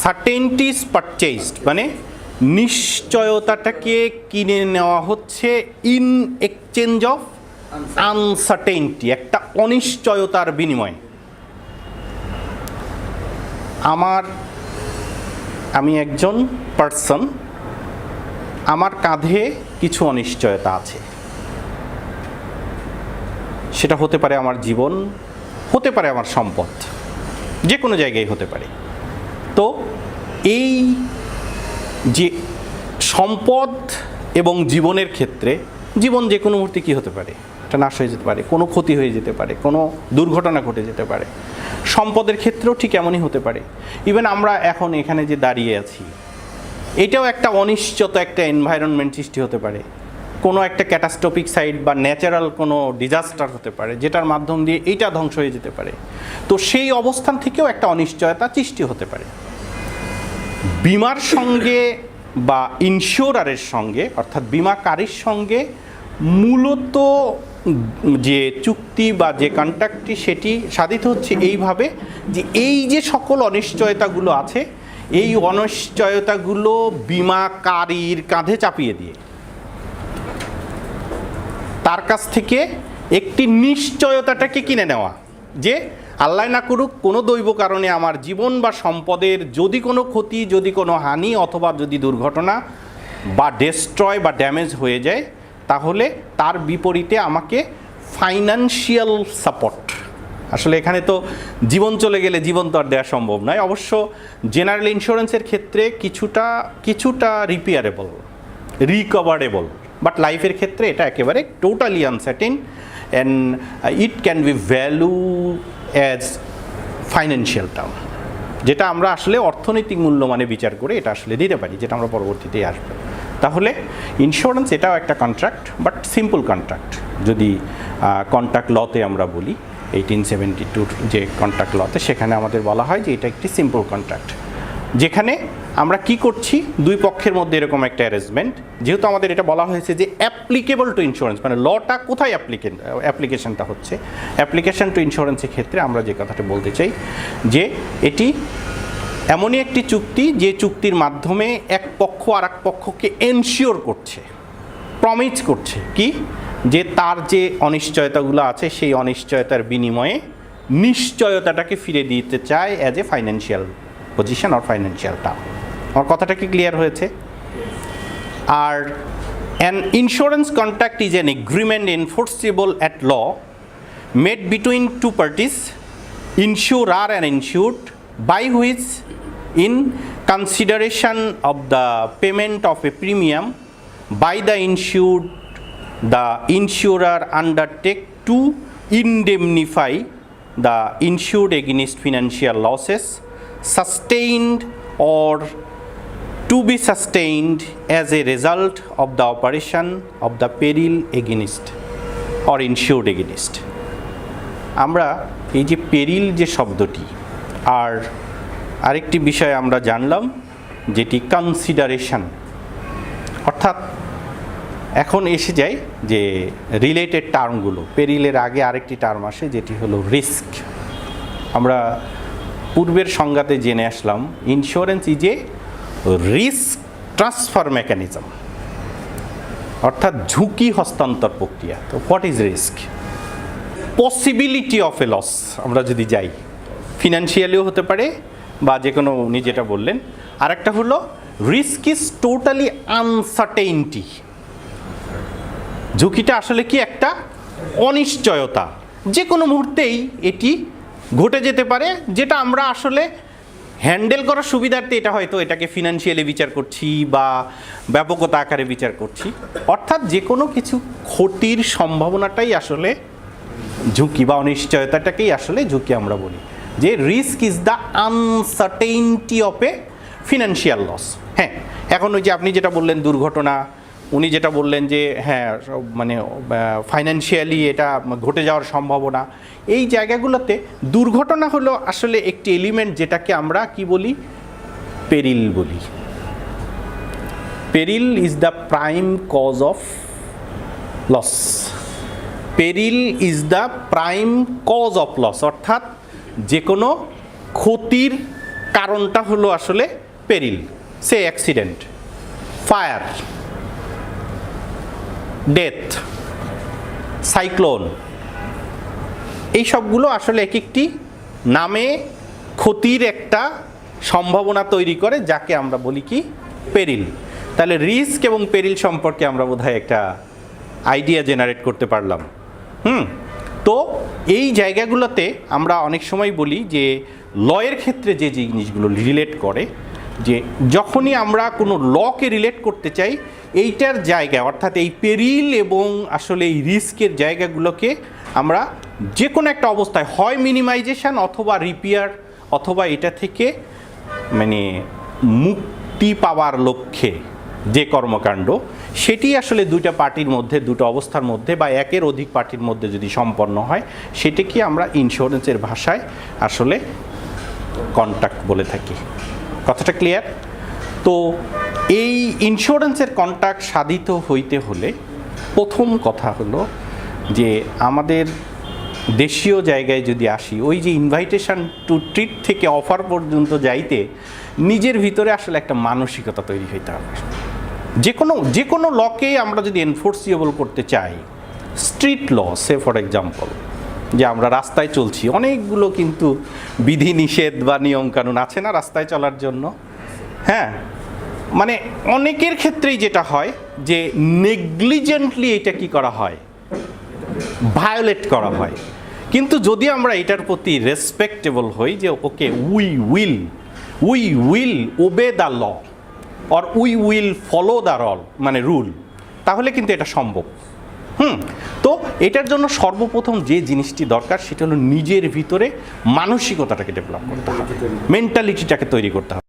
Certainty is purchased মানে নিশ্চয়তাটাকে কিনে নেওয়া হচ্ছে ইন এক্সচেঞ্জ অফ আনসার্টেনটি, একটা অনিশ্চয়তার বিনিময়ে। আমি একজন পার্সন, আমার কাঁধে কিছু অনিশ্চয়তা আছে। সেটা হতে পারে আমার জীবন, হতে পারে আমার সম্পদ, যে কোনো জায়গায় হতে পারে। তো এই যে সম্পদ এবং জীবনের ক্ষেত্রে, জীবন যে কোনো মুহূর্তে কী হতে পারে, এটা নাশ হয়ে যেতে পারে, কোনো ক্ষতি হয়ে যেতে পারে, কোনো দুর্ঘটনা ঘটে যেতে পারে। সম্পদের ক্ষেত্রেও ঠিক এমনই হতে পারে। ইভেন আমরা এখন এখানে যে দাঁড়িয়ে আছি, এটাও একটা অনিশ্চয়তা, একটা এনভায়রনমেন্ট সৃষ্টি হতে পারে। কোনো একটা ক্যাটাস্ট্রফিক সাইড বা ন্যাচারাল কোনো ডিজাস্টার হতে পারে, যেটার মাধ্যম দিয়ে এইটা ধ্বংস হয়ে যেতে পারে। তো সেই অবস্থান থেকেও একটা অনিশ্চয়তা সৃষ্টি হতে পারে। বিমার সঙ্গে বা ইন্স্যুরারের সঙ্গে, অর্থাৎ বিমাকারীর সঙ্গে মূলত যে চুক্তি বা যে কন্ট্রাক্টটি, সেটি সাধিত হচ্ছে এইভাবে যে এই যে সকল অনিশ্চয়তাগুলো আছে, এই অনিশ্চয়তাগুলো বিমাকারীর কাঁধে চাপিয়ে দিয়ে তার কাছ থেকে একটি নিশ্চয়তাটাকে কিনে নেওয়া, যে আল্লাহ না করুক কোনো দৈব কারণে আমার জীবন বা সম্পদের যদি কোনো ক্ষতি, যদি কোনো হানি অথবা যদি দুর্ঘটনা বা ডেস্ট্রয় বা ড্যামেজ হয়ে যায়, তাহলে তার বিপরীতে আমাকে ফাইন্যান্সিয়াল সাপোর্ট। আসলে এখানে তো জীবন চলে গেলে জীবন তো আর দেওয়া সম্ভব নয়। অবশ্য জেনারেল ইন্স্যুরেন্সের ক্ষেত্রে কিছুটা রিপেয়ারেবল, রিকভারেবল, বাট লাইফের ক্ষেত্রে এটা একেবারে totally uncertain and it can be value as financial term, যেটা আমরা আসলে অর্থনৈতিক মূল্যমানে বিচার করে এটা আসলে দিতে পারি, যেটা আমরা পরবর্তীতেই আসবো। তাহলে ইন্স্যুরেন্স এটাও একটা কন্ট্রাক্ট, বাট সিম্পল কন্ট্রাক্ট। যদি কন্ট্রাক্ট লতে আমরা বলি, 1872 যে কন্ট্রাক্ট লতে, সেখানে আমাদের বলা হয় যে এটা একটি সিম্পল কন্ট্রাক্ট, যেখানে আমরা কি করছি, দুই পক্ষের মধ্যে এরকম একটা অ্যারেঞ্জমেন্ট। যেহেতু আমাদের এটা বলা হয়েছে যে অ্যাপ্লিকেবল টু ইন্স্যুরেন্স, মানে লটা কোথায় অ্যাপ্লিকেশনটা হচ্ছে, অ্যাপ্লিকেশন টু ইন্স্যুরেন্সের ক্ষেত্রে আমরা যে কথাটা বলতে চাই যে এটি এমনই একটি চুক্তি যে চুক্তির মাধ্যমে এক পক্ষ আর এক পক্ষকে এনশিওর করছে, প্রমিস করছে কি, যে তার যে অনিশ্চয়তাগুলো আছে সেই অনিশ্চয়তার বিনিময়ে নিশ্চয়তাটাকে ফিরে দিতে চায় as a financial position or financial term. আমার কথাটা কি ক্লিয়ার হয়েছে? আর an insurance contract is an agreement enforceable at law made between two parties, insurer and insured, by which in consideration of the payment of a premium by the insured, the insurer undertake to indemnify the insured against financial losses sustained or to be sustained as a result of the operation of the peril against or insured against। আমরা এই যে পেরিল যে শব্দটি, আর আরেকটি বিষয় আমরা জানলাম যেটি কনসিডারেশন, অর্থাৎ এখন এসে যায় যে রিলেটেড টার্মগুলো। পেরিলের আগে আরেকটি টার্ম আসে যেটি হলো রিস্ক। আমরা পূর্বের সংজ্ঞাতে জেনে আসলাম insurance is a risk transfer mechanism, অর্থাৎ ঝুঁকি হস্তান্তর প্রক্রিয়া। তো what is risk? Possibility of a loss. আমরা যদি যাই, ফিনান্সিয়ালিও হতে পারে বা যে কোনো, উনি যেটা বললেন। আরেকটা হলো রিস্ক ইজ টোটালি আনসার্টেইনটি। ঝুঁকিটা আসলে কি, একটা অনিশ্চয়তা, যে কোনো মুহূর্তেই এটি ঘটে যেতে পারে, যেটা আমরা আসলে হ্যান্ডেল করার সুবিধার্থে এটা হয়তো এটাকে ফিনান্সিয়ালি বিচার করছি বা ব্যাপকতা আকারে বিচার করছি। অর্থাৎ যে কোনো কিছু ক্ষতির সম্ভাবনাটাই আসলে ঝুঁকি বা অনিশ্চয়তাটাকেই আসলে ঝুঁকি আমরা বলি, যে risk is the uncertainty of a financial loss. হ্যাঁ, এখন ওই যে আপনি যেটা বললেন দুর্ঘটনা, উনি যেটা বললেন যে হ্যাঁ মানে ফাইন্যান্সিয়ালি এটা ঘটে যাওয়ার সম্ভাবনা, এই জায়গাগুলোতে দুর্ঘটনা হলো আসলে একটি এলিমেন্ট যেটাকে আমরা কি বলি, পেরিল বলি। Peril is the prime cause of loss. Peril is the prime cause of loss, অর্থাৎ যে কোনো ক্ষতির কারণটা হলো আসলে peril, say accident, fire, death, cyclone, এই সবগুলো আসলে এক একটি নামে ক্ষতির একটা সম্ভাবনা তৈরি করে, যাকে আমরা বলি কি পেরিল। তাহলে রিস্ক এবং পেরিল সম্পর্কে আমরা বোধহয় একটা আইডিয়া জেনারেট করতে পারলাম। তো এই জায়গাগুলোতে আমরা অনেক সময় বলি যে লয়ের ক্ষেত্রে যে জিনিসগুলো রিলেট করে, যে যখনই আমরা কোনো লকে রিলেট করতে চাই, এইটার জায়গা অর্থাৎ এই পেরিল এবং আসলে এই রিস্কের জায়গাগুলোকে আমরা যে কোনো একটা অবস্থায় হয় মিনিমাইজেশন অথবা রিপেয়ার অথবা এটা থেকে মানে মুক্তি পাওয়ার লক্ষ্যে যে কর্মকাণ্ড, সেটি আসলে দুইটা পার্টির মধ্যে, দুটো অবস্থার মধ্যে বা একের অধিক পার্টির মধ্যে যদি সম্পন্ন হয়, সেটাকে আমরা ইন্স্যুরেন্সের ভাষায় আসলে কন্ট্রাক্ট বলে থাকি। কথাটা ক্লিয়ার? তো এই ইন্স্যুরেন্সের কন্ট্রাক্ট সাধিত হইতে হলে প্রথম কথা হলো যে আমাদের দেশীয় জায়গায় যদি আসি, ওই যে ইনভাইটেশন টু ট্রিট থেকে অফার পর্যন্ত যাইতে নিজের ভিতরে আসলে একটা মানসিকতা তৈরি হইতে হবে। যে কোনো লকে আমরা যদি এনফোর্সিয়েবল করতে চাই, street law say for example, যে আমরা রাস্তায় চলছি, অনেকগুলো কিন্তু বিধি নিষেধ বা নিয়মকানুন আছে না রাস্তায় চলার জন্য। হ্যাঁ, মানে অনেকের ক্ষেত্রেই যেটা হয় যে নেগলিজেন্টলি এটা কি করা হয়, ভায়োলেট করা হয়। কিন্তু যদি আমরা এটার প্রতি রেসপেক্টেবল হই যে okay we will obey the law or we will follow the মানে রুল, তাহলে কিন্তু এটা সম্ভব। তো এটার জন্য সর্বপ্রথম যে জিনিসটি দরকার সেটা হলো নিজের ভিতরে মানসিকতাটাকে ডেভেলপ করতে হবে, মেন্টালিটিটাকে তৈরি করতে হবে।